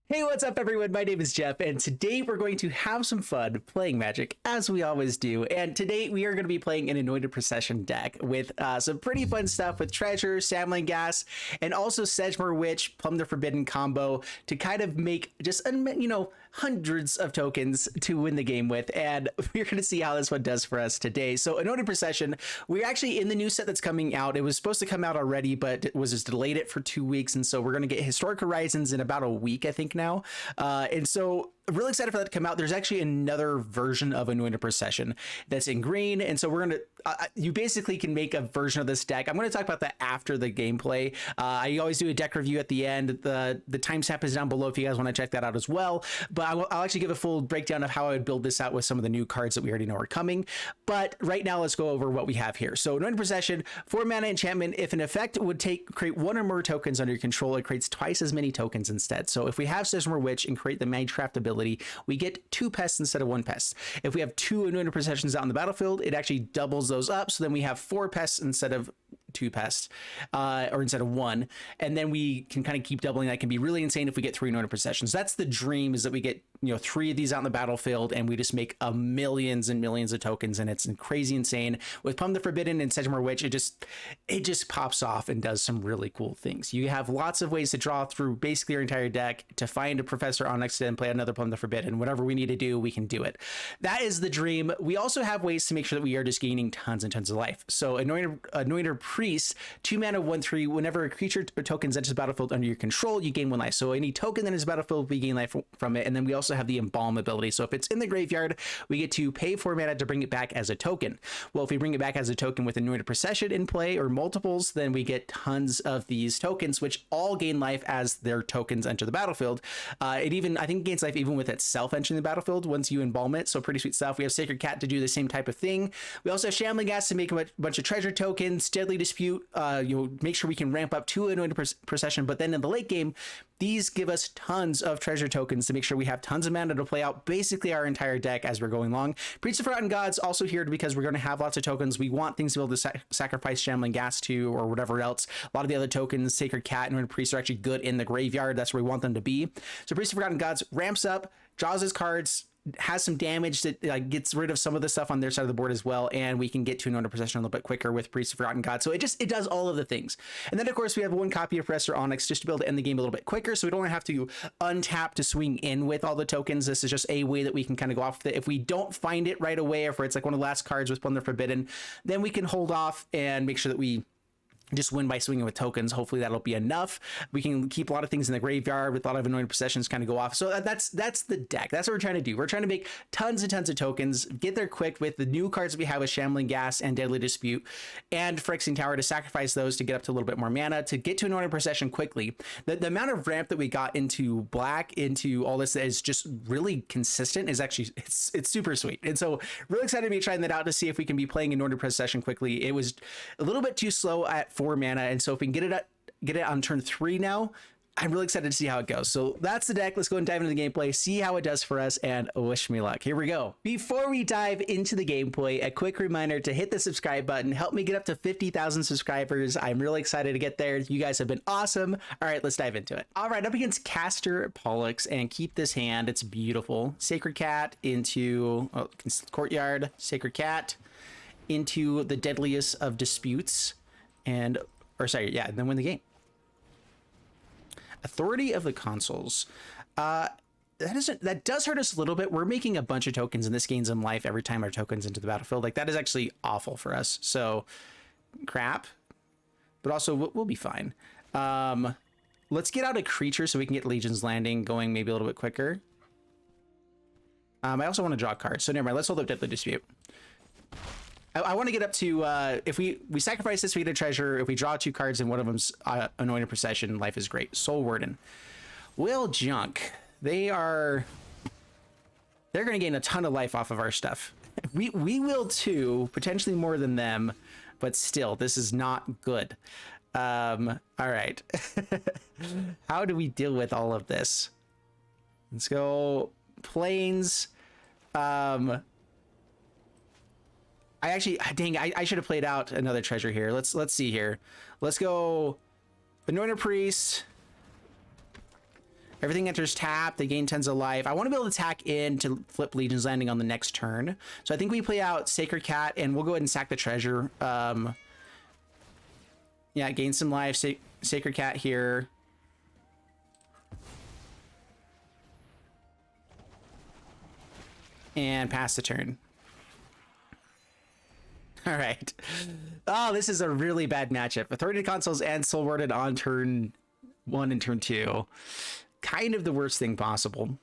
Hey, what's up everyone? My name is Jeff, and today we're going to have some fun playing Magic, as we always do. And today we are going to be playing an Anointed Procession deck with some pretty fun stuff with Treasure, Shambling Ghast, and also Sedgemoor Witch, Plumb the Forbidden combo to kind of make just, hundreds of tokens to win the game with. And we're going to see how this one does for us today. So Anointed Procession, we're actually in the new set that's coming out. It was supposed to come out already, but it was just delayed it for 2 weeks. And so we're going to get Historic Horizons in about a week, I think now. And so I'm really excited for that to come out. There's actually another version of Anointed Procession that's in green. And so we're going to, you basically can make a version of this deck. I'm going to talk about that after the gameplay. I always do a deck review at the end. The timestamp is down below if you guys want to check that out as well. But I'll actually give a full breakdown of how I would build this out with some of the new cards that we already know are coming. But right now, let's go over what we have here. So Anointed Procession, 4 mana enchantment. If an effect would create 1 or more tokens under your control, it creates twice as many tokens instead. So if we have Sedgemoor Witch and create the Magecraft ability, we get 2 pests instead of 1 pest. If we have 2 Anointed Processions out on the battlefield, it actually doubles those up. So then we have 4 pests instead of 2 pests, or instead of 1. And then we can kind of keep doubling. That can be really insane if we get 3 Anointed Processions. That's the dream, is that we get 3 of these out in the battlefield and we just make millions and millions of tokens, and it's crazy insane. With Plumb the Forbidden and Sedgemoor Witch, it just pops off and does some really cool things. You have lots of ways to draw through basically your entire deck to find a Professor Onyx and play another Plumb the Forbidden. Whatever we need to do, we can do it. That is the dream. We also have ways to make sure that we are just gaining tons and tons of life. So Anointer Priest, 2 mana, 1/3. Whenever a creature or token enters the battlefield under your control, you gain 1 life. So any token that is battlefield, we gain life from it. And then we also have the Embalm ability. So if it's in the graveyard, we get to pay 4 mana to bring it back as a token. Well, if we bring it back as a token with Anointed Procession in play or multiples, then we get tons of these tokens, which all gain life as their tokens enter the battlefield. I think gains life even with itself entering the battlefield once you embalm it. So pretty sweet stuff. We have Sacred Cat to do the same type of thing. We also have Shambling Ghast to make a bunch of treasure tokens, Deadly Dispute, make sure we can ramp up to Anointed Procession. But then in the late game, these give us tons of treasure tokens to make sure we have tons of mana to play out basically our entire deck as we're going along. Priest of Forgotten Gods also here because we're going to have lots of tokens. We want things to be able to sacrifice Shambling Ghast to, or whatever else. A lot of the other tokens, Sacred Cat and Priest, are actually good in the graveyard. That's where we want them to be. So Priest of Forgotten Gods ramps up, draws his cards, has some damage that gets rid of some of the stuff on their side of the board as well, and we can get to Anointed Procession a little bit quicker with Priest of Forgotten God. So it does all of the things. And then of course we have 1 copy of Professor Onyx just to be able to end the game a little bit quicker, so we don't have to untap to swing in with all the tokens. This is just a way that we can kind of go off with it. If we don't find it right away, or if it's like one of the last cards with Plumb the Forbidden, then we can hold off and make sure that we just win by swinging with tokens. Hopefully that'll be enough. We can keep a lot of things in the graveyard with a lot of Anointed Processions kind of go off. So that's the deck. That's what we're trying to do. We're trying to make tons and tons of tokens, get there quick with the new cards that we have with Shambling Ghast and Deadly Dispute and Phyrexian Tower to sacrifice those to get up to a little bit more mana to get to Anointed Procession quickly. The amount of ramp that we got into black, into all this that is just really consistent is actually, it's super sweet. And so really excited to be trying that out to see if we can be playing Anointed Procession quickly. It was a little bit too slow at 4 mana, and so if we can get it on turn 3 now, I'm really excited to see how it goes. So that's the deck. Let's go and dive into the gameplay, see how it does for us, and wish me luck. Here we go. Before we dive into the gameplay, a quick reminder to hit the subscribe button. Help me get up to 50,000 subscribers. I'm really excited to get there. You guys have been awesome. All right, let's dive into it. All right, up against Caster Pollux, and keep this hand. It's beautiful. Sacred Cat into Concealed Courtyard. Sacred Cat into the Deadliest of Disputes, and then win the game. Authority of the Consuls. That does hurt us a little bit. We're making a bunch of tokens, and this gains them life every time our tokens into the battlefield. Like, that is actually awful for us. So, crap. But also, we'll be fine. Let's get out a creature so we can get Legion's Landing going maybe a little bit quicker. I also want to draw cards. So, never mind. Let's hold up Deadly Dispute. I want to get up to, if we sacrifice this, we get a treasure. If we draw 2 cards and one of them's Anointed Procession, life is great. Soul Warden. Will Junk. They're going to gain a ton of life off of our stuff. We will too, potentially more than them, but still, this is not good. All right. How do we deal with all of this? Let's go Plains. I should have played out another treasure here. Let's see here. Let's go Anointer Priest. Everything enters tap. They gain tons of life. I want to be able to attack in to flip Legion's Landing on the next turn. So I think we play out Sacred Cat, and we'll go ahead and sack the treasure. Yeah, gain some life. Sacred Cat here. And pass the turn. All right. Oh, this is a really bad matchup. Authority Consoles and Soul Worded on turn 1 and turn 2. Kind of the worst thing possible.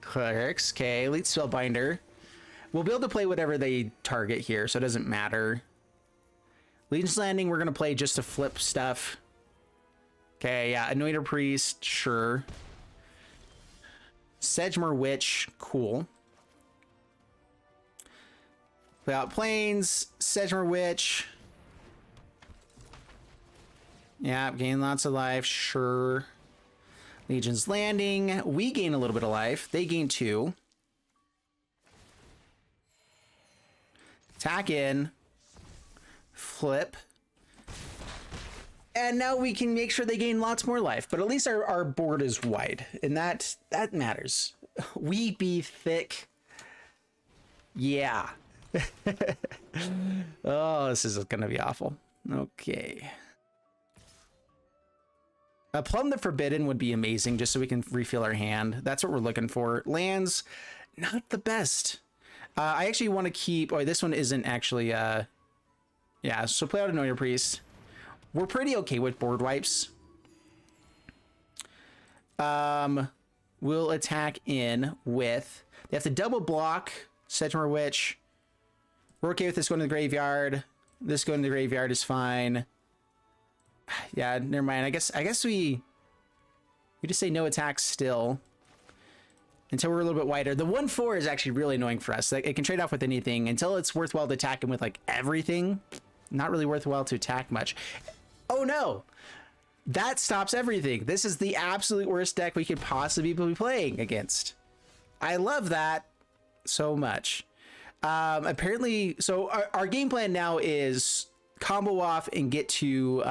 Clerics, okay. Elite Spellbinder. We'll be able to play whatever they target here, so it doesn't matter. Legion's Landing, we're going to play just to flip stuff. Okay, yeah. Anointer Priest, sure. Sedgemoor Witch, cool. Play out Plains, Sedgemoor Witch. Yeah, gain lots of life, sure. Legion's Landing, we gain a little bit of life. They gain 2. Attack in. Flip. And now we can make sure they gain lots more life, but at least our board is wide, and that matters. We be thick. Yeah. Oh, this is gonna be awful. Okay. Plumb the Forbidden would be amazing, just so we can refill our hand. That's what we're looking for. Lands, not the best. I actually want to keep... Oh, this one isn't actually... Yeah, so play out Anointer Priest. We're pretty okay with board wipes. We'll attack in with... They have to double block Sedgemoor Witch. We're okay with this going to the graveyard. This going to the graveyard is fine. Yeah, never mind. I guess we just say no attacks still until we're a little bit wider. The 1/4 is actually really annoying for us. Like, it can trade off with anything until it's worthwhile to attack him with like everything. Not really worthwhile to attack much. Oh no, that stops everything. This is the absolute worst deck we could possibly be playing against. I love that so much. Apparently, so our game plan now is combo off and get to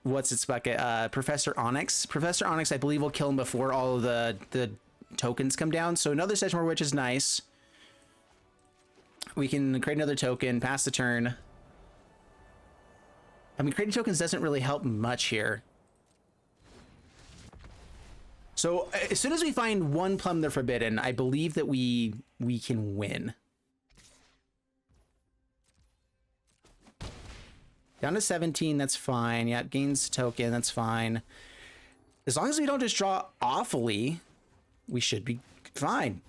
what's its bucket? Professor Onyx. Professor Onyx, I believe, will kill him before all of the tokens come down. So another Sedgemoor Witch is nice. We can create another token, pass the turn. I mean, creating tokens doesn't really help much here. So as soon as we find one Plumb the Forbidden, I believe that we can win. Down to 17, that's fine. Yeah, gains token, that's fine. As long as we don't just draw awfully, we should be fine.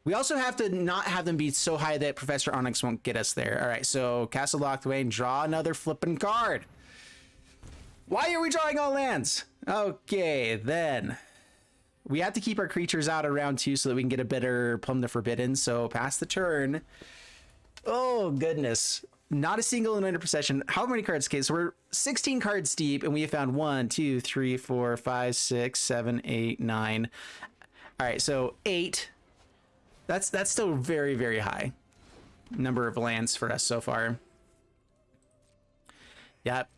We also have to not have them be so high that Professor Onyx won't get us there. All right, so Castle Locthwain, draw another flipping card. Why are we drawing all lands? Okay, then. We have to keep our creatures out around 2 so that we can get a better Plumb the Forbidden. So pass the turn. Oh, goodness. Not a single Anointed Procession. How many cards? Okay, so we're 16 cards deep, and we have found 1, 2, 3, 4, 5, 6, 7, 8, 9. All right, so 8. That's still very, very high number of lands for us so far. Yep.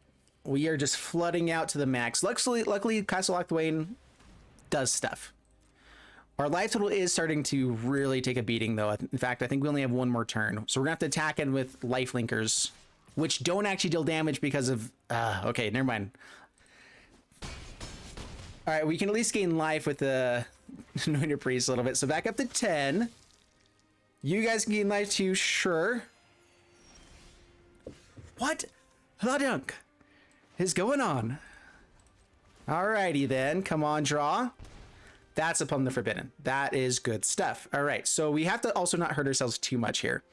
We are just flooding out to the max. Luckily, Castle Locthwain does stuff. Our life total is starting to really take a beating, though. In fact, I think we only have 1 more turn. So we're going to have to attack in with life linkers, which don't actually deal damage because of... okay, never mind. All right, we can at least gain life with the Anointer Priest a little bit. So back up to 10. You guys can gain life too, sure. What the dunk is going on? Alrighty then, come on, draw. That's a Plumb the Forbidden. That is good stuff. All right, so we have to also not hurt ourselves too much here.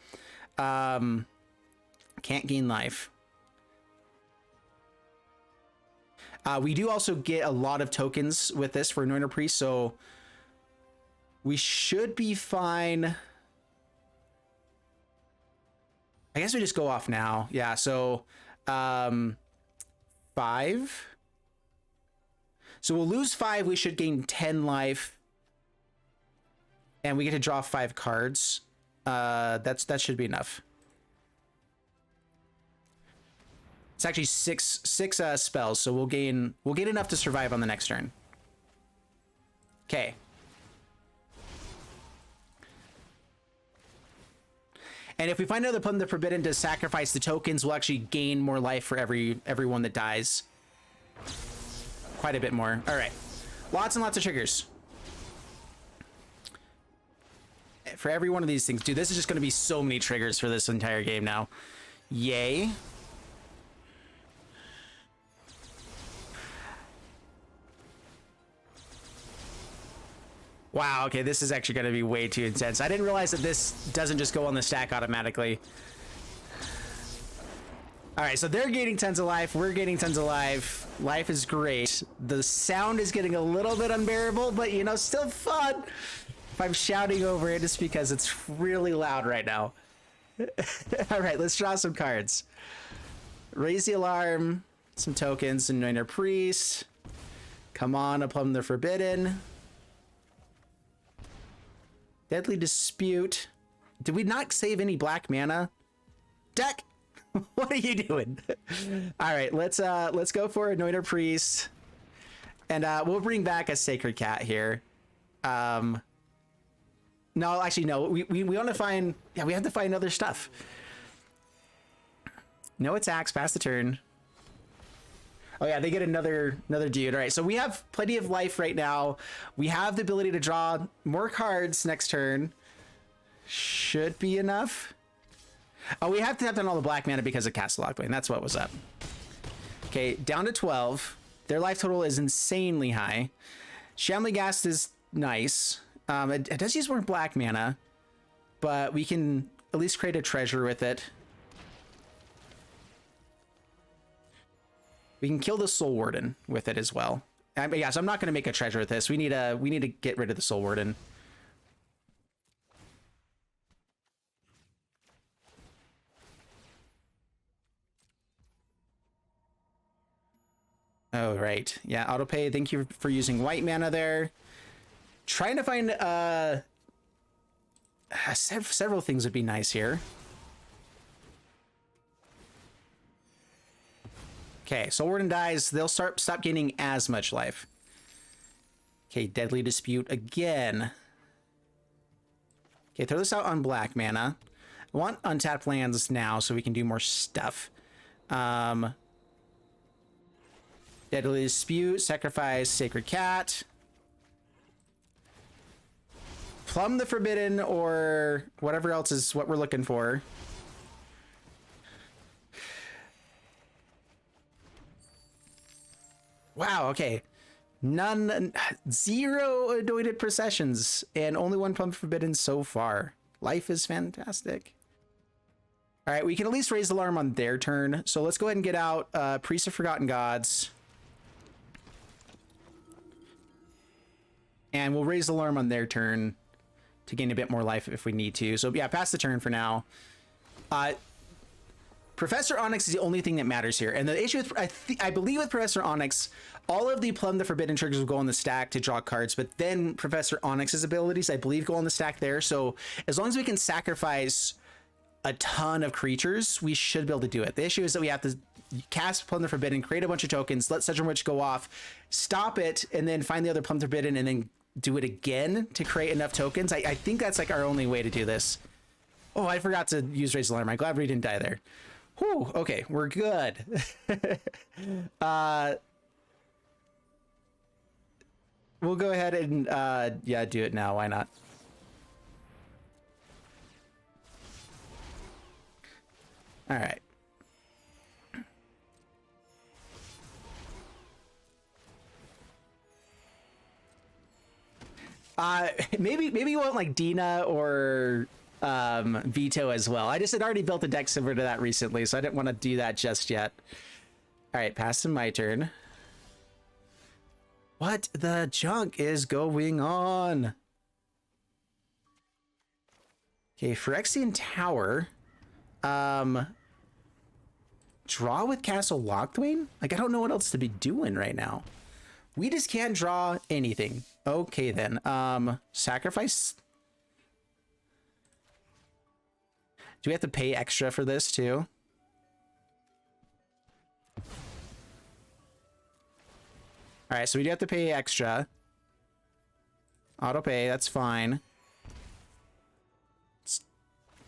Can't gain life. We do also get a lot of tokens with this for Anointer Priest, so we should be fine. I guess we just go off now. Yeah, so 5. So we'll lose 5. We should gain 10 life. And we get to draw 5 cards. That should be enough. It's actually six spells, so we'll gain enough to survive on the next turn. Okay. And if we find another Plumb the Forbidden to sacrifice the tokens, we'll actually gain more life for everyone that dies. Quite a bit more. All right. Lots and lots of triggers. For every one of these things. Dude, this is just going to be so many triggers for this entire game now. Yay. Wow, okay, this is actually going to be way too intense. I didn't realize that this doesn't just go on the stack automatically. All right, so they're gaining tons of life. We're gaining tons of life. Life is great. The sound is getting a little bit unbearable, but, you know, still fun. If I'm shouting over it, it's because it's really loud right now. All right, let's draw some cards. Raise the Alarm, some tokens, Anointer Priest. Come on, a Plumb the Forbidden. Deadly Dispute. Did we not save any black mana? Deck, what are you doing? All right, let's go for Anointer Priest, and we'll bring back a Sacred Cat here. No, actually, no. We want to find. Yeah, we have to find other stuff. No attacks. Pass the turn. Oh yeah, they get another dude. All right, so we have plenty of life right now. We have the ability to draw more cards next turn. Should be enough. Oh, we have to have done all the black mana because of Castle Locthwain. That's what was up. Okay, down to 12. Their life total is insanely high. Shambling Ghast is nice. It does use more black mana, but we can at least create a treasure with it. We can kill the Soul Warden with it as well. Yeah, so I'm not going to make a treasure with this. We need to get rid of the Soul Warden. Oh, right. Yeah, autopay. Thank you for using white mana there. Trying to find several things would be nice here. Okay, Soul Warden dies. They'll stop gaining as much life. Okay, Deadly Dispute again. Okay, throw this out on black mana. I want untapped lands now so we can do more stuff. Deadly Dispute, sacrifice Sacred Cat. Plumb the Forbidden or whatever else is what we're looking for. Wow, okay. Zero Anointed Processions and only one Plumb Forbidden so far. Life is fantastic. All right, we can at least raise the alarm on their turn. So let's go ahead and get out Priest of Forgotten Gods. And we'll raise the alarm on their turn to gain a bit more life if we need to. So yeah, pass the turn for now. Professor Onyx is the only thing that matters here. And the issue with, I believe with Professor Onyx, all of the Plumb the Forbidden triggers will go on the stack to draw cards, but then Professor Onyx's abilities, I believe, go on the stack there. So as long as we can sacrifice a ton of creatures, we should be able to do it. The issue is that we have to cast Plumb the Forbidden, create a bunch of tokens, let Sedgemoor Witch go off, stop it, and then find the other Plumb the Forbidden, and then do it again to create enough tokens. I think that's like our only way to do this. Oh, I forgot to use Raise Alarm. I'm glad we didn't die there. Whew, okay, we're good. We'll go ahead and yeah, do it now. Why not? All right. Maybe you want like Dina or Veto as well. I just had already built a deck similar to that recently, so I didn't want to do that just yet. All right, pass to my turn. What the junk is going on? Okay, Phyrexian Tower. Draw with Castle Locthwain? Like, I don't know what else to be doing right now. We just can't draw anything. Okay, then. Sacrifice. Do we have to pay extra for this, too? All right, so we do have to pay extra. Auto pay, that's fine. Let's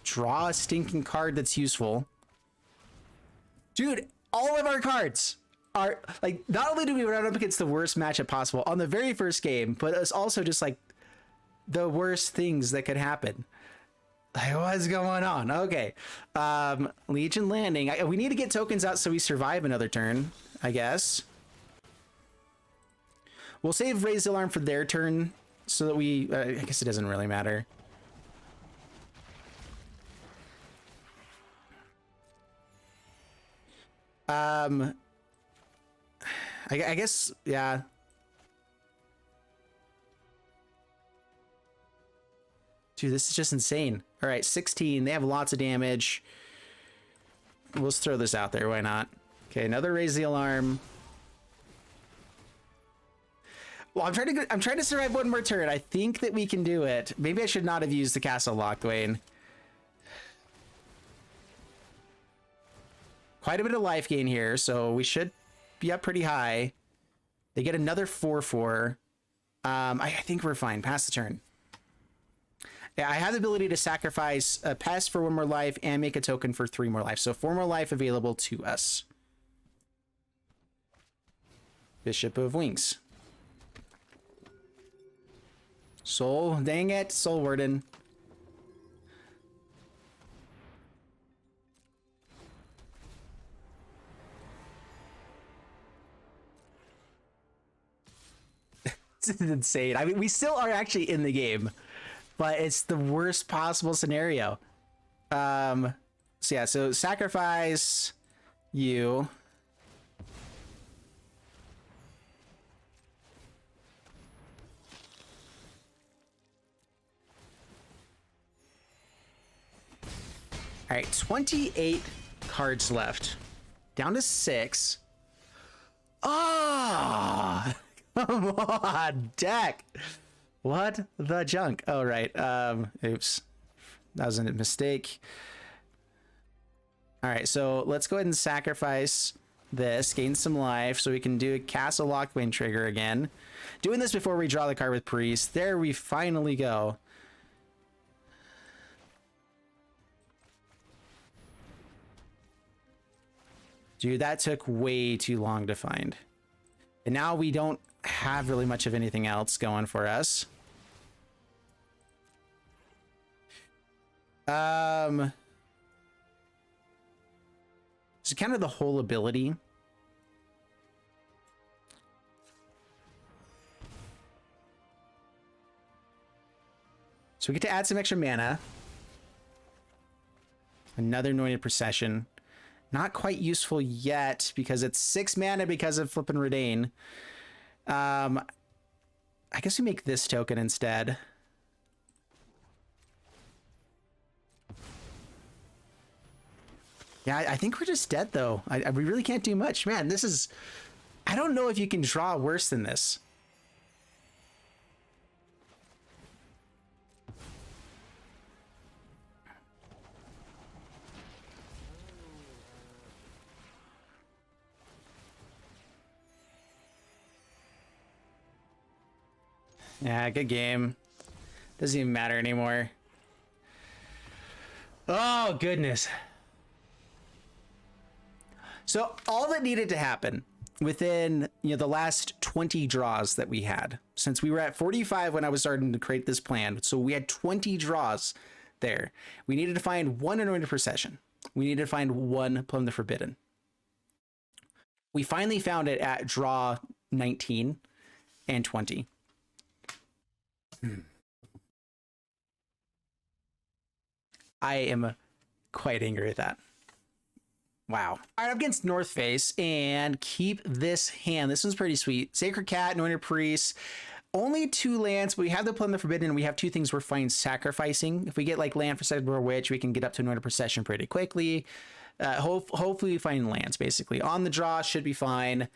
draw a stinking card that's useful. Dude, all of our cards are like, not only do we run up against the worst matchup possible on the very first game, but it's also just like the worst things that could happen. Like, what's going on? Okay. Legion Landing. We need to get tokens out so we survive another turn, I guess. We'll save Raise the Alarm for their turn so that we... I guess it doesn't really matter. I guess, yeah. Dude, this is just insane. All right, 16. They have lots of damage. We'll just throw this out there. Why not? Okay, another Raise the Alarm. Well, I'm trying to survive one more turn. I think that we can do it. Maybe I should not have used the Castle Locthwain. Quite a bit of life gain here, so we should be up pretty high. They get another 4/4. I think we're fine. Pass the turn. Yeah, I have the ability to sacrifice a Pest for 1 more life and make a token for 3 more life. So 4 more life available to us. Bishop of Wings. Soul, dang it, Soul Warden. This is insane. I mean, we still are actually in the game, but it's the worst possible scenario. So yeah, so sacrifice you. All right, 28 cards left. Down to 6. Ah! Come on, deck. What the junk? Oh, right. Oops. That was a mistake. All right, so let's go ahead and sacrifice this, gain some life, so we can do a Castle Locthwain trigger again. Doing this before we draw the card with Priest. There we finally go. Dude, that took way too long to find. And now we don't have really much of anything else going for us. So kind of the whole ability. So we get to add some extra mana. Another Anointed Procession. Not quite useful yet because it's 6 mana because of Flippin' Redain. I guess we make this token instead. Yeah, I think we're just dead though. We really can't do much. Man, this is... I don't know if you can draw worse than this. Yeah, good game. Doesn't even matter anymore. Oh, goodness. So all that needed to happen within, the last 20 draws that we had, since we were at 45 when I was starting to create this plan. So we had 20 draws there. We needed to find 1 Anointed Procession. We needed to find 1 Plumb the Forbidden. We finally found it at draw 19 and 20. I am quite angry with that. Wow. All right, up against North Face and keep this hand. This one's pretty sweet. Sacred Cat, Anointer Priest. Only 2 lands, but we have the Plumb the Forbidden, and we have 2 things we're fine sacrificing. If we get like land for Sedgemoor Witch, we can get up to Anointed Procession pretty quickly. Hopefully we find lands, basically. On the draw should be fine.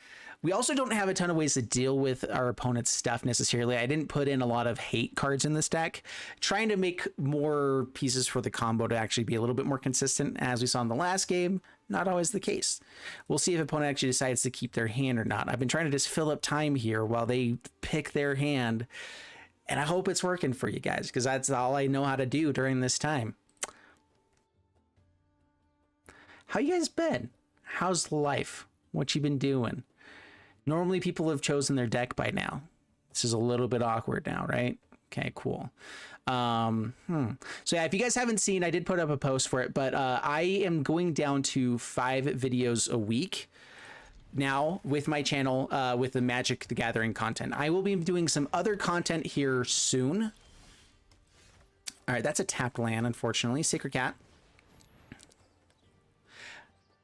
We also don't have a ton of ways to deal with our opponent's stuff necessarily. I didn't put in a lot of hate cards in this deck, trying to make more pieces for the combo to actually be a little bit more consistent. As we saw in the last game, not always the case. We'll see if opponent actually decides to keep their hand or not. I've been trying to just fill up time here while they pick their hand, and I hope it's working for you guys, because that's all I know how to do during this time. How you guys been? How's life? What you been doing? Normally people have chosen their deck by now. This is a little bit awkward now, right? Okay, cool. So yeah, if you guys haven't seen, I did put up a post for it, but I am going down to 5 videos a week now with my channel, with the Magic the Gathering content. I will be doing some other content here soon. All right, that's a tapped land, unfortunately. Sacred Cat.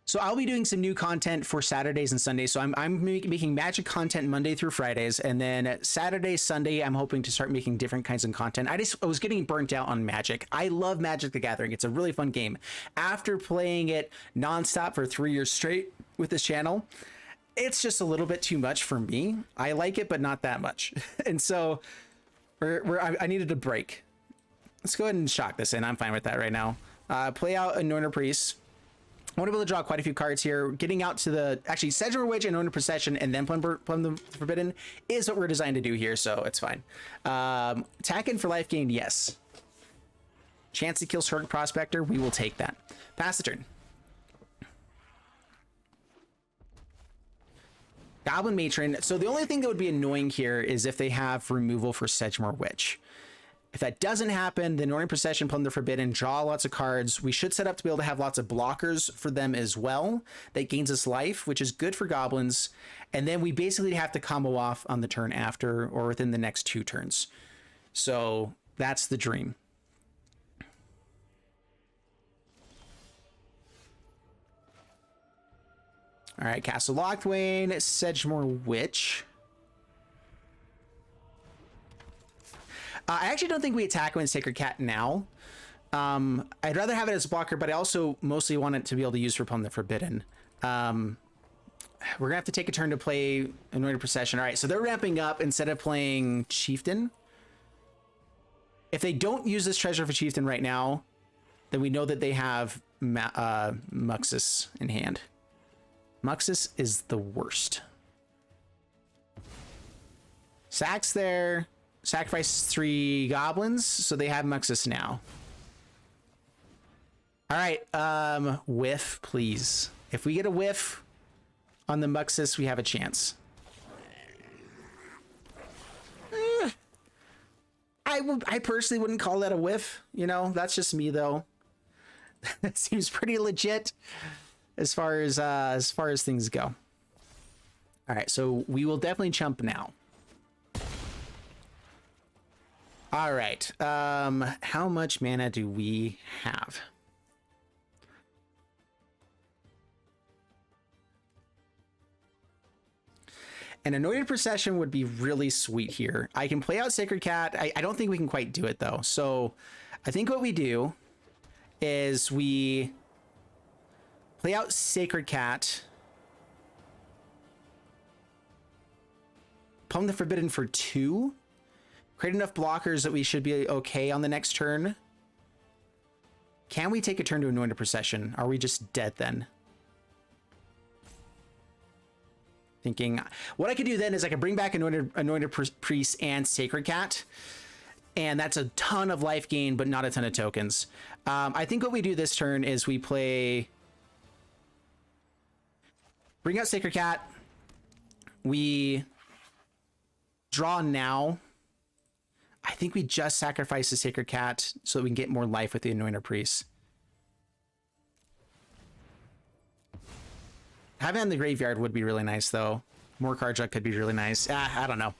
So I'll be doing some new content for Saturdays and Sundays. So I'm making Magic content Monday through Fridays, and then Saturday, Sunday, I'm hoping to start making different kinds of content. I was getting burnt out on Magic. I love Magic the Gathering. It's a really fun game. After playing it nonstop for 3 years straight with this channel, it's just a little bit too much for me. I like it, but not that much. And so I needed a break. Let's go ahead and shock this in. I'm fine with that right now. Play out Anointer Priest. I want to be able to draw quite a few cards here. Getting out to the, actually, Sedgemoor Witch and Anointed Procession, and then Plumb the Forbidden is what we're designed to do here, so it's fine. Attack in for life gain, yes. Chance to kill Short Prospector, we will take that. Pass the turn. Goblin Matron. So the only thing that would be annoying here is if they have removal for Sedgemoor Witch. If that doesn't happen, the Anointed Procession, Plumb the Forbidden, draw lots of cards. We should set up to be able to have lots of blockers for them as well. That gains us life, which is good for goblins. And then we basically have to combo off on the turn after or within the next 2 turns. So that's the dream. All right, Castle Locthwain, Sedgemoor Witch. I actually don't think we attack with Sacred Cat now. I'd rather have it as a blocker, but I also mostly want it to be able to use for Plumb the Forbidden. We're gonna have to take a turn to play Anointed Procession. All right, so they're ramping up instead of playing Chieftain. If they don't use this treasure for Chieftain right now, then we know that they have Muxus in hand. Muxus is the worst. Sacks there. Sacrifice 3 goblins, so they have Muxus now. All right, whiff, please. If we get a whiff on the Muxus, we have a chance. I personally wouldn't call that a whiff. You know, that's just me though. That seems pretty legit as far as things go. All right, so we will definitely chump now. All right, how much mana do we have? An Anointed Procession would be really sweet here. I can play out Sacred Cat. I don't think we can quite do it though. So I think what we do is we play out Sacred Cat, Plumb the Forbidden for 2, create enough blockers that we should be okay on the next turn. Can we take a turn to Anointed Procession? Are we just dead then? Thinking what I could do then is I could bring back Anointed Priest and Sacred Cat, and that's a ton of life gain, but not a ton of tokens. I think what we do this turn is we bring out Sacred Cat, we draw now. I think we just sacrifice the Sacred Cat so that we can get more life with the Anointer Priest. Having it in the graveyard would be really nice, though. More card draw could be really nice. I don't know.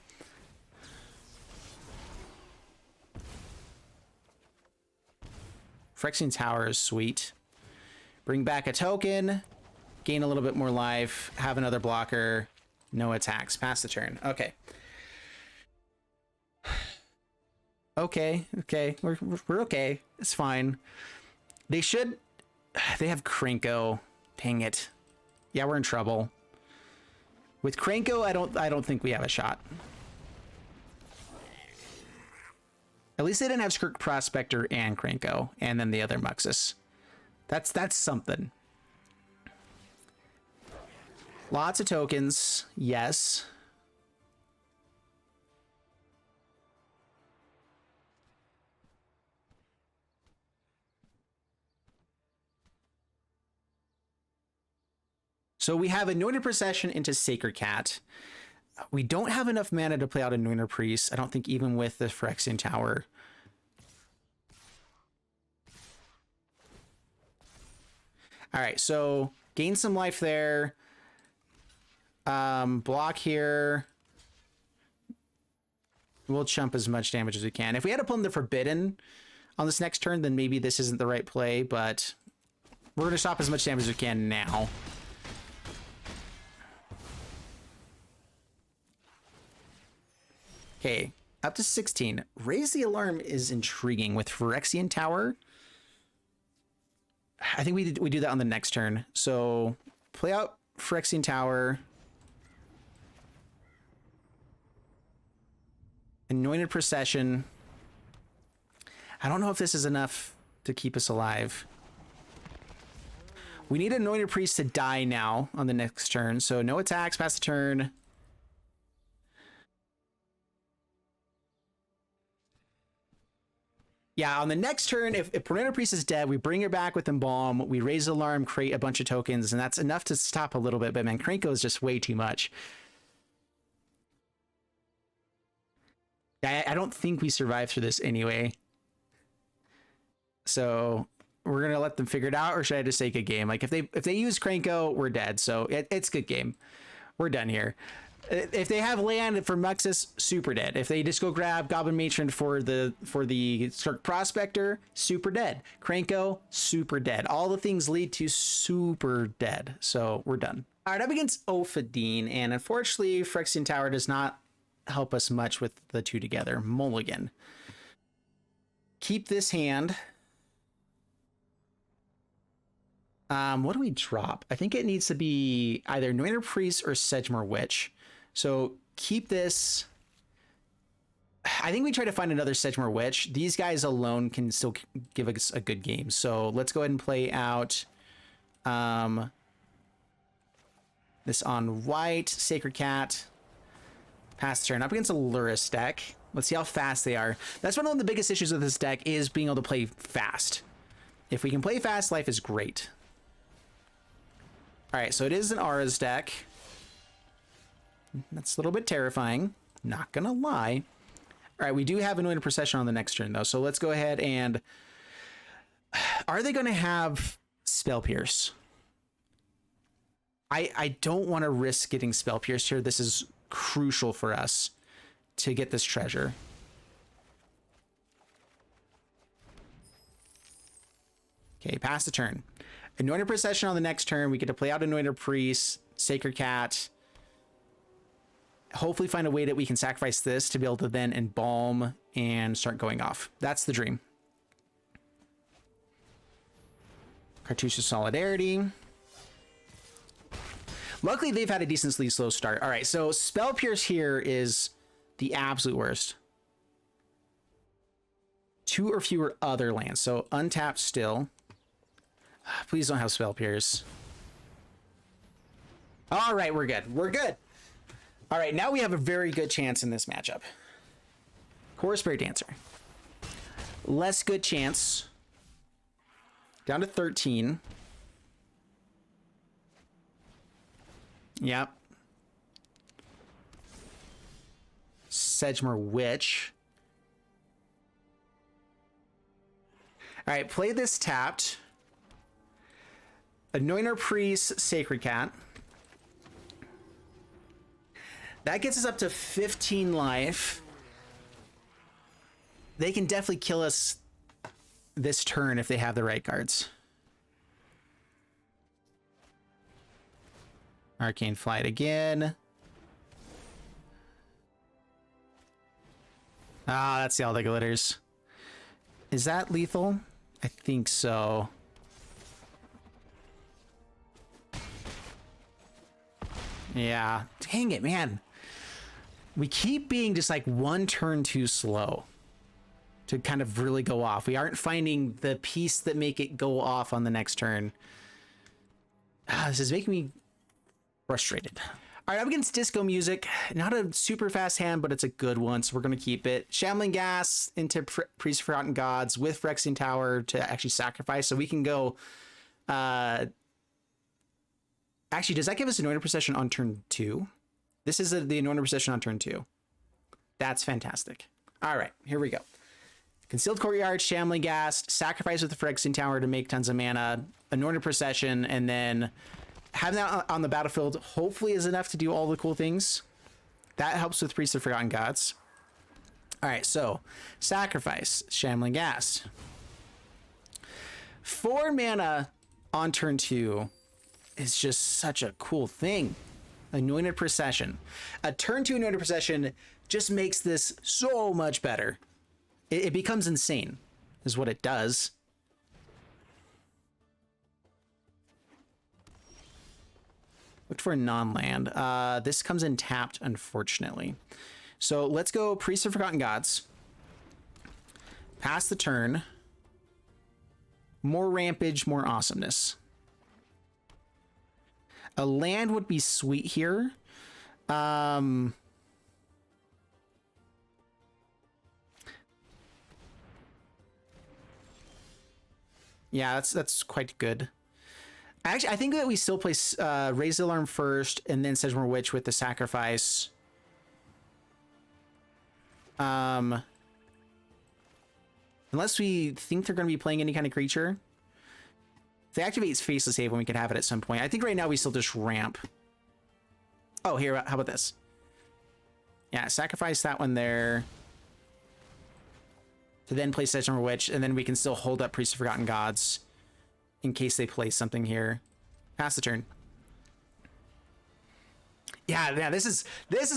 Phyrexian Tower is sweet. Bring back a token, gain a little bit more life, have another blocker, no attacks. Pass the turn. Okay. Okay, we're okay. It's fine. They should They have Krenko. Dang it. Yeah, we're in trouble. With Krenko, I don't think we have a shot. At least they didn't have Skirk Prospector and Krenko, and then the other Muxus. That's something. Lots of tokens, yes. So we have Anointed Procession into Sacred Cat. We don't have enough mana to play out Anointer Priest. I don't think even with the Phyrexian Tower. All right, so gain some life there. Block here. We'll chump as much damage as we can. If we had to Plumb the Forbidden on this next turn, then maybe this isn't the right play, but we're going to stop as much damage as we can now. Okay, up to 16. Raise the Alarm is intriguing with Phyrexian Tower. I think we do that on the next turn. So play out Phyrexian Tower. Anointed Procession. I don't know if this is enough to keep us alive. We need Anointer Priest to die now on the next turn. So no attacks past the turn. Yeah, on the next turn, if Anointer Priest is dead, we bring her back with Embalm, we raise the Alarm, create a bunch of tokens, and that's enough to stop a little bit, but man, Krenko is just way too much. I don't think we survive through this anyway. So we're going to let them figure it out, or should I just say good game? Like if they use Krenko, we're dead. So it's good game. We're done here. If they have land for Muxus, super dead. If they just go grab Goblin Matron for the Skirk Prospector, super dead. Krenko, super dead. All the things lead to super dead. So we're done. All right, up against Ophidian, and unfortunately, Phyrexian Tower does not help us much with the two together. Mulligan. Keep this hand. What do we drop? I think it needs to be either Anointer Priest or Sedgemoor Witch. So keep this. I think we try to find another Sedgemoor Witch. These guys alone can still give us a good game. So let's go ahead and play out this on white. Sacred Cat. Pass turn. Up against a Lurrus deck. Let's see how fast they are. That's one of the biggest issues with this deck is being able to play fast. If we can play fast, life is great. All right, so it is an Aura's deck. That's a little bit terrifying. Not gonna lie. All right, we do have Anointed Procession on the next turn, though. So let's go ahead and... Are they going to have Spell Pierce? I don't want to risk getting Spell Pierce here. This is crucial for us to get this treasure. Okay, pass the turn. Anointed Procession on the next turn. We get to play out Anointer Priest, Sacred Cat. Hopefully find a way that we can sacrifice this to be able to then Embalm and start going off. That's the dream. Cartouche of Solidarity. Luckily, they've had a decently slow start. All right, so Spell Pierce here is the absolute worst. 2 or fewer other lands. So untapped still. Please don't have Spell Pierce. All right, we're good. We're good. All right, now we have a very good chance in this matchup. Core Spirit Dancer. Less good chance. Down to 13. Yep. Sedgemoor Witch. All right, play this tapped. Anointer Priest, Sacred Cat. That gets us up to 15 life. They can definitely kill us this turn if they have the right cards. Arcane Flight again. Ah, that's all the glitters. Is that lethal? I think so. Yeah. Dang it, man. We keep being just like one turn too slow to kind of really go off. We aren't finding the piece that make it go off on the next turn. This is making me frustrated. All right, I'm against Disco Music. Not a super fast hand, but it's a good one, so we're going to keep it. Shambling Ghast into Priest of Forgotten Gods with Phyrexian Tower to actually sacrifice, so we can go... Actually, does that give us Anointed Procession on turn 2? This is the Anointed Procession on turn 2. That's fantastic. All right, here we go. Concealed Courtyard, Shambling Ghast, sacrifice with the Phyrexian Tower to make tons of mana, Anointed Procession, and then having that on the battlefield hopefully is enough to do all the cool things. That helps with Priest of Forgotten Gods. All right, so sacrifice, Shambling Ghast. 4 mana on turn 2 is just such a cool thing. Anointed Procession. A turn 2 Anointed Procession just makes this so much better. It becomes insane, is what it does. Look for a non-land. This comes in tapped, unfortunately. So let's go Priest of Forgotten Gods. Pass the turn. More rampage, more awesomeness. A land would be sweet here. Yeah, that's quite good. Actually, I think that we still play Raise the Alarm first, and then Sedgemoor Witch with the sacrifice. Unless we think they're going to be playing any kind of creature. If they activate Faceless Haven, we could have it at some point. I think right now we still just ramp. Oh, here, how about this? Yeah, sacrifice that one there. To then play Sedgemoor Witch, and then we can still hold up Priest of Forgotten Gods in case they play something here. Pass the turn. Yeah, this is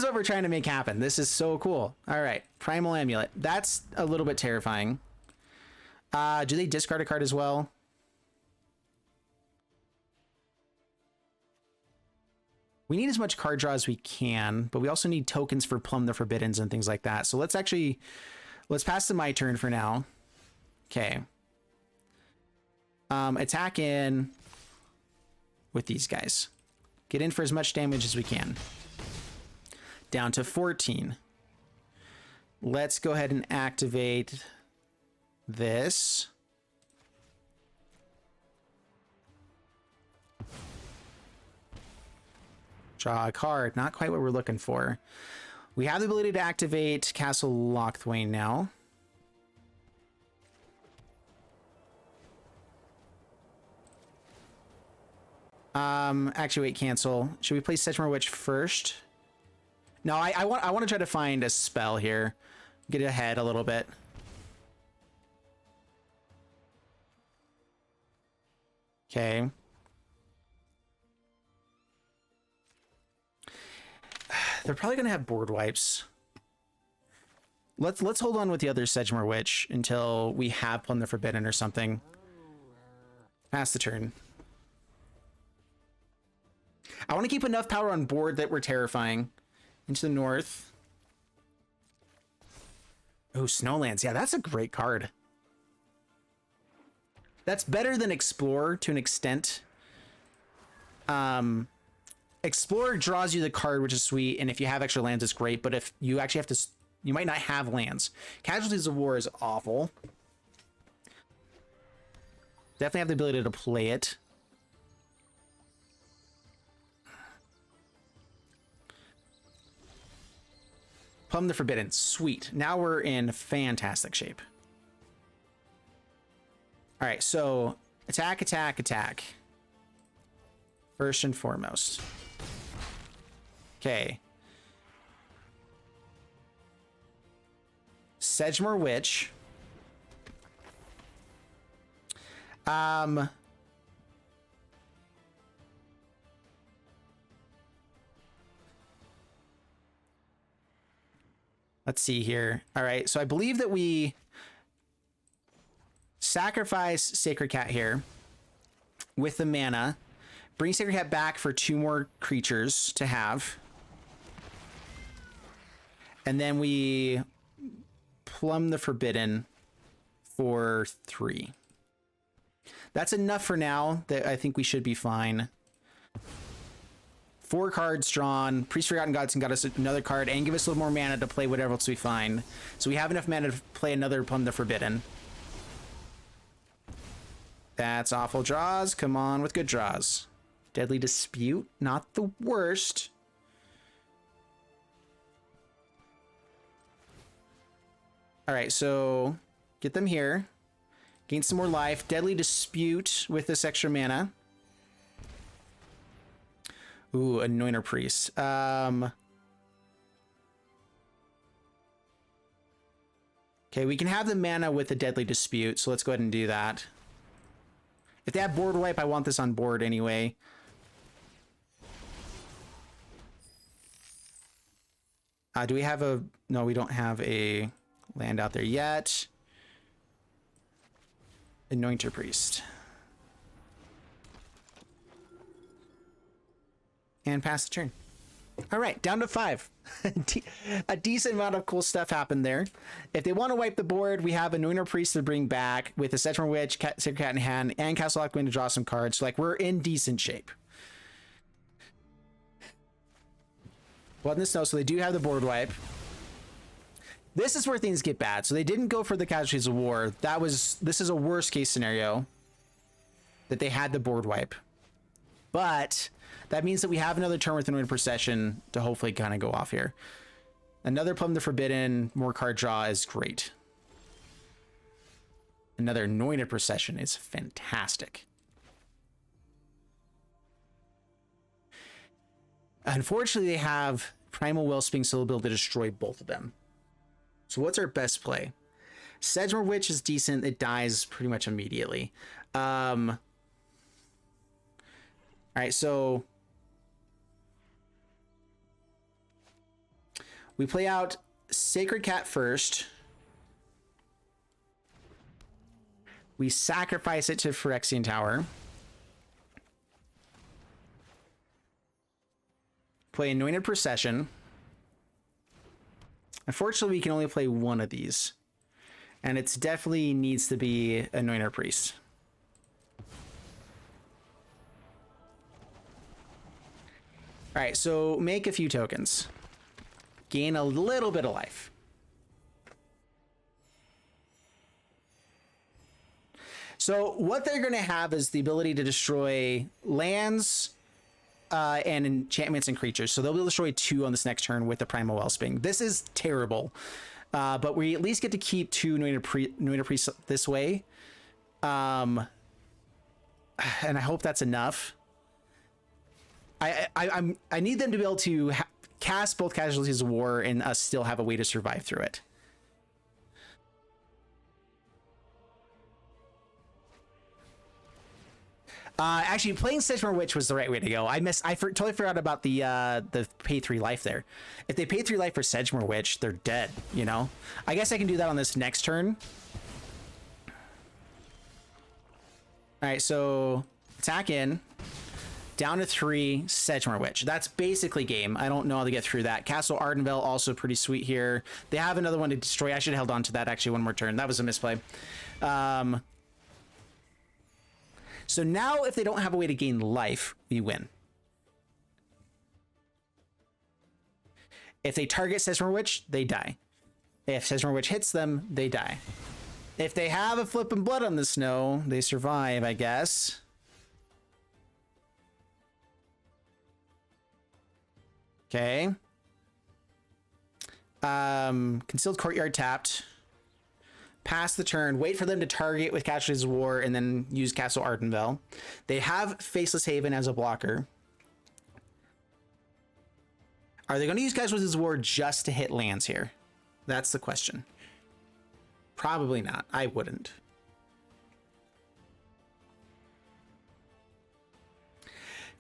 what we're trying to make happen. This is so cool. All right, Primal Amulet. That's a little bit terrifying. Do they discard a card as well? We need as much card draw as we can, but we also need tokens for Plumb the Forbiddens and things like that. So let's pass to my turn for now. Okay. Attack in with these guys. Get in for as much damage as we can. Down to 14. Let's go ahead and activate this. Draw a card. Not quite what we're looking for. We have the ability to activate Castle Locthwain now. Actually, wait, cancel. Should we play Sedgemoor Witch first? No, I want to try to find a spell here. Get ahead a little bit. Okay. They're probably gonna have board wipes. Let's hold on with the other Sedgemoor Witch until we have Plumb the Forbidden or something. Pass the turn. I want to keep enough power on board that we're terrifying. Into the north. Oh, Snowlands. Yeah, that's a great card. That's better than Explorer to an extent. Explorer draws you the card, which is sweet, and if you have extra lands, it's great, but if you actually have to... You might not have lands. Casualties of War is awful. Definitely have the ability to play it. Plumb the Forbidden. Sweet. Now we're in fantastic shape. All right, so attack, attack, attack. First and foremost. Okay. Sedgemoor Witch. Let's see here. All right, so I believe that we sacrifice Sacred Cat here with the mana, Bring Sacred Cat back for 2 more creatures to have. And then we Plumb the Forbidden for 3. That's enough for now. That I think we should be fine. 4 cards drawn. Priest Forgotten Gods and got us another card and give us a little more mana to play whatever else we find. So we have enough mana to play another Plumb the Forbidden. That's awful draws. Come on with good draws. Deadly Dispute, not the worst. All right, so get them here. Gain some more life. Deadly Dispute with this extra mana. Ooh, Anointer Priest. Okay, we can have the mana with the Deadly Dispute, so let's go ahead and do that. If they have board wipe, I want this on board anyway. Do we have a... No, we don't have a land out there yet. Anointer Priest. And pass the turn. All right, down to 5. A decent amount of cool stuff happened there. If they want to wipe the board, we have Anointer Priest to bring back with the Sedgemoor Witch, Sacred Cat in hand, and Castle Locthwain to draw some cards. So, like, we're in decent shape. Blood in the Snow, so they do have the board wipe. This is where things get bad. So they didn't go for the Casualties of War. This is a worst case scenario that they had the board wipe. But that means that we have another turn with Anointed Procession to hopefully kind of go off here. Another Plumb the Forbidden, more card draw is great. Another Anointed Procession is fantastic. Unfortunately, they have Primal Wellspring, so they'll be able to destroy both of them. So what's our best play? Sedgemoor Witch is decent. It dies pretty much immediately. All right, so we play out Sacred Cat first. We sacrifice it to Phyrexian Tower. Play Anointed Procession. Unfortunately, we can only play one of these. And it definitely needs to be Anointer Priest. All right, so make a few tokens. Gain a little bit of life. So what they're going to have is the ability to destroy lands and enchantments and creatures. So they'll be able to destroy 2 on this next turn with the Primal Wellspring. This is terrible. But we at least get to keep 2 Anointer Priests this way. And I hope that's enough. I need them to be able to cast both Casualties of War and us still have a way to survive through it. Actually, playing Sedgemoor Witch was the right way to go. I totally forgot about the pay 3 life there. If they pay 3 life for Sedgemoor Witch, they're dead, you know? I guess I can do that on this next turn. All right, so attack in. Down to 3, Sedgemoor Witch. That's basically game. I don't know how to get through that. Castle Ardenvale, also pretty sweet here. They have another one to destroy. I should have held on to that actually one more turn. That was a misplay. So now if they don't have a way to gain life, we win. If they target Sedgemoor Witch, they die. If Sedgemoor Witch hits them, they die. If they have a flippin' Blood on the Snow, they survive, I guess. Okay. Concealed Courtyard tapped. Pass the turn, wait for them to target with Casualties of War, and then use Castle Ardenvale. They have Faceless Haven as a blocker. Are they going to use Casualties of War just to hit lands here? That's the question. Probably not. I wouldn't.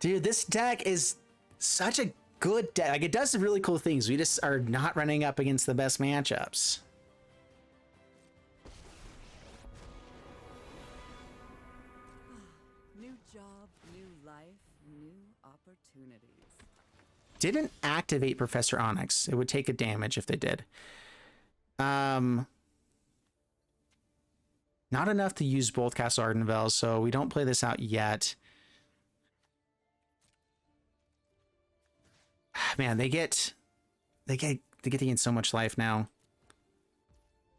Dude, this deck is such a good deck. Like, it does some really cool things. We just are not running up against the best matchups. New job, new life, New opportunities. Didn't activate Professor Onyx. It would take a damage if they did. Not enough to use both Castle Ardenvale, so we don't play this out yet. Man, they get to gain so much life now.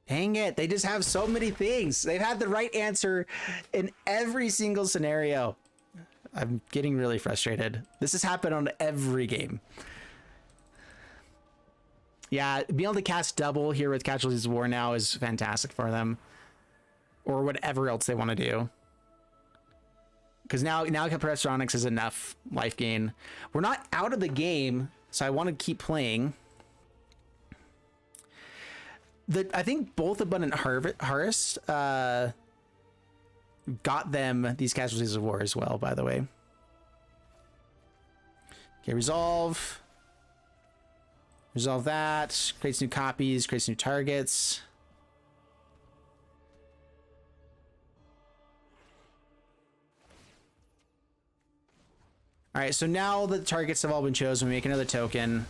Dang it, they just have so many things. They've had the right answer in every single scenario. I'm getting really frustrated. This has happened on every game. Yeah, being able to cast double here with Casualties of War now is fantastic for them. Or whatever else they want to do. Because now Professor Onyx is enough life gain. We're not out of the game, so I want to keep playing. I think both Abundant Harvest got them these Casualties of War as well, by the way. Okay, resolve. Resolve that. Creates new copies, creates new targets. All right, so now the targets have all been chosen. We make another token.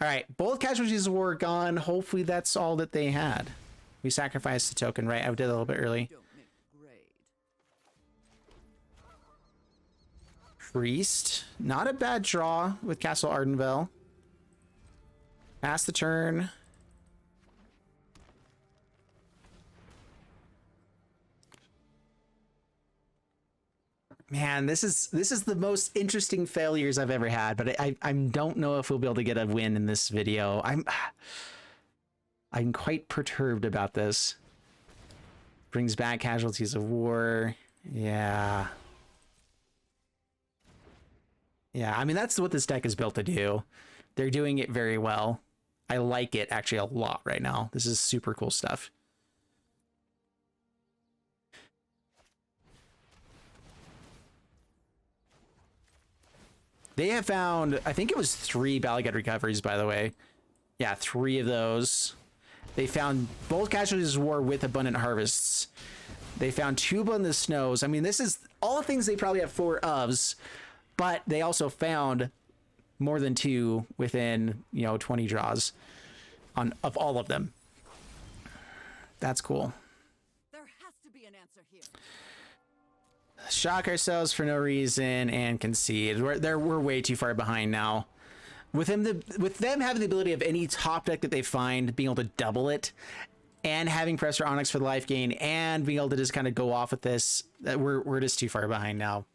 All right, both Casualties of War gone. Hopefully that's all that they had. We sacrificed the token, right? I did a little bit early. Priest, not a bad draw with Castle Ardenvale. Pass the turn. Man, this is the most interesting failures I've ever had, but I don't know if we'll be able to get a win in this video. I'm quite perturbed about this. Brings back Casualties of War. Yeah. Yeah, I mean, that's what this deck is built to do. They're doing it very well. I like it actually a lot right now. This is super cool stuff. They have found, I think it was 3 Balagad recoveries, by the way. Yeah, 3 of those. They found both Casualties of War with Abundant Harvests. They found 2 Abundant Snows. I mean, this is all things they probably have 4 ofs, but they also found more than 2 within, 20 draws of all of them. That's cool. There has to be an answer here. Shock ourselves for no reason and concede. We're way too far behind now. With them having the ability of any top deck that they find being able to double it, and having Professor Onyx for the life gain, and being able to just kind of go off with this, we're just too far behind now.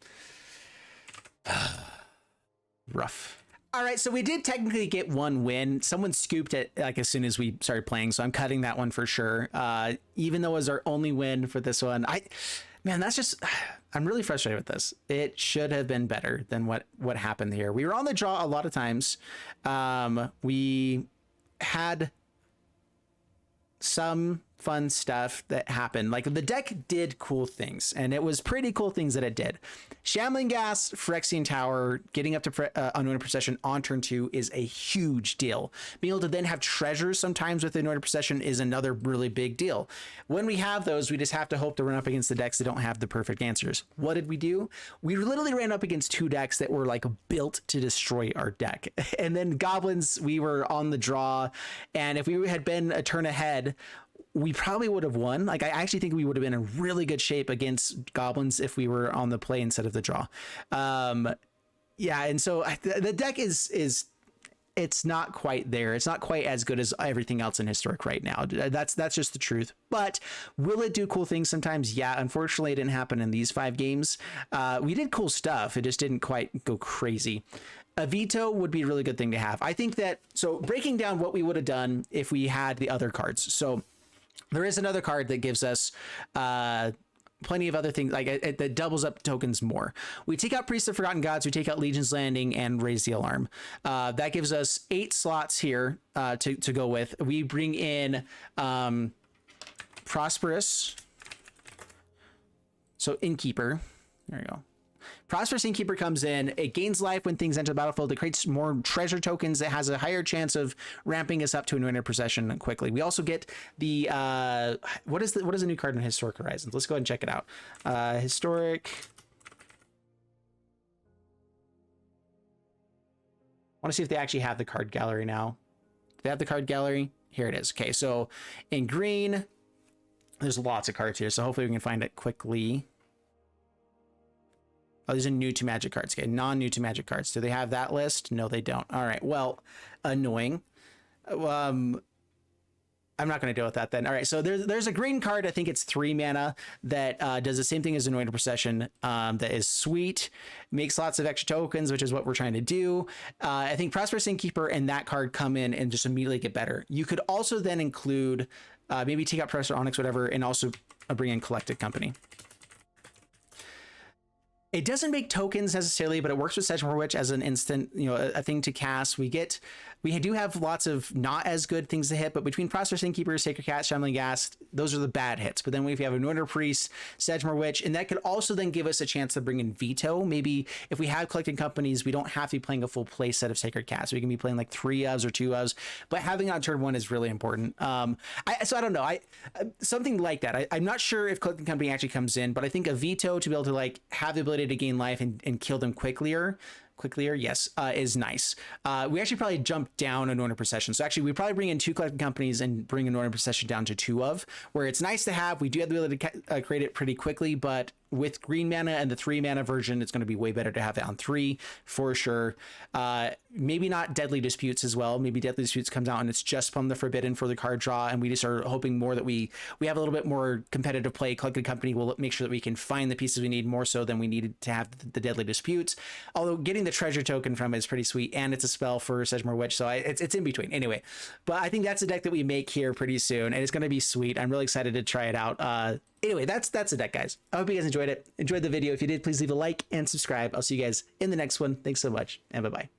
Rough. All right, so we did technically get 1 win. Someone scooped it like as soon as we started playing, so I'm cutting that one for sure. Even though it was our only win for this one, man, that's just, I'm really frustrated with this. It should have been better than what happened here. We were on the draw a lot of times. We had some fun stuff that happened. Like, the deck did cool things, and it was pretty cool things that it did. Shambling Ghast, Phyrexian Tower, getting up to Anointed Procession on turn 2 is a huge deal. Being able to then have treasures sometimes with Anointed Procession is another really big deal. When we have those, we just have to hope to run up against the decks that don't have the perfect answers. What did we do? We literally ran up against 2 decks that were like built to destroy our deck. And then Goblins, we were on the draw, and if we had been a turn ahead, we probably would have won. Like, I actually think we would have been in really good shape against Goblins if we were on the play instead of the draw. Yeah, and so the deck is it's not quite there. It's not quite as good as everything else in Historic right now. That's just the truth. But will it do cool things sometimes? Yeah, unfortunately, it didn't happen in these 5 games. We did cool stuff. It just didn't quite go crazy. A veto would be a really good thing to have. I think that, so breaking down what we would have done if we had the other cards. So there is another card that gives us plenty of other things, like that doubles up tokens more. We take out Priest of Forgotten Gods, we take out Legion's Landing, and Raise the Alarm. That gives us 8 slots here to go with. We bring in Prosperous, so Innkeeper. There you go. Prosperous Innkeeper comes in, it gains life when things enter the battlefield, it creates more treasure tokens, it has a higher chance of ramping us up to Anointed Procession quickly. We also get the what is a new card in Historic Horizons? Let's go ahead and check it out. Historic. I want to see if they actually have the card gallery now. Do they have the card gallery? Here it is. Okay, so in green, there's lots of cards here, so hopefully we can find it quickly. Oh, these are new to Magic cards. Okay, non-new to Magic cards. Do they have that list? No, they don't. All right, well, annoying. I'm not going to deal with that then. All right, so there's a green card. I think it's 3 mana that does the same thing as Anointed Procession. That is sweet, makes lots of extra tokens, which is what we're trying to do. I think Prosperous Innkeeper and that card come in and just immediately get better. You could also then include maybe take out Professor Onyx, whatever, and also bring in Collected Company. It doesn't make tokens necessarily, but it works with Sedgemoor Witch as an instant, a thing to cast. We do have lots of not as good things to hit, but between Prosperous Innkeeper, Sacred Cat, Shambling Ghast, those are the bad hits. But then if you have Anointer Priest, Sedgemoor Witch, and that could also then give us a chance to bring in Veto. Maybe if we have Collected Companies, we don't have to be playing a full play set of Sacred Cats. We can be playing like 3 ofs or 2 ofs, but having on turn 1 is really important. So I don't know. Something like that. I'm not sure if Collected Company actually comes in, but I think a Veto to be able to like have the ability to gain life and kill them quicklier, yes, is nice. We actually probably jump down Anointed Procession. So actually we probably bring in 2 Collected Companies and bring Anointed Procession down to 2 of, where it's nice to have. We do have the ability to create it pretty quickly, but with green mana and the 3 mana version, it's going to be way better to have it on 3 for sure. Maybe not Deadly Disputes as well. Maybe Deadly Disputes comes out and it's just Plumb the Forbidden for the card draw, and we just are hoping more that we have a little bit more competitive play. Collected Company will make sure that we can find the pieces we need more so than we needed to have the Deadly Disputes. Although getting the treasure token from it is pretty sweet, and it's a spell for Sedgemoor Witch, so it's in between. Anyway, but I think that's a deck that we make here pretty soon, and it's going to be sweet. I'm really excited to try it out. Anyway, that's the deck, guys. I hope you guys enjoyed it. Enjoyed the video. If you did, please leave a like and subscribe. I'll see you guys in the next one. Thanks so much, and bye-bye.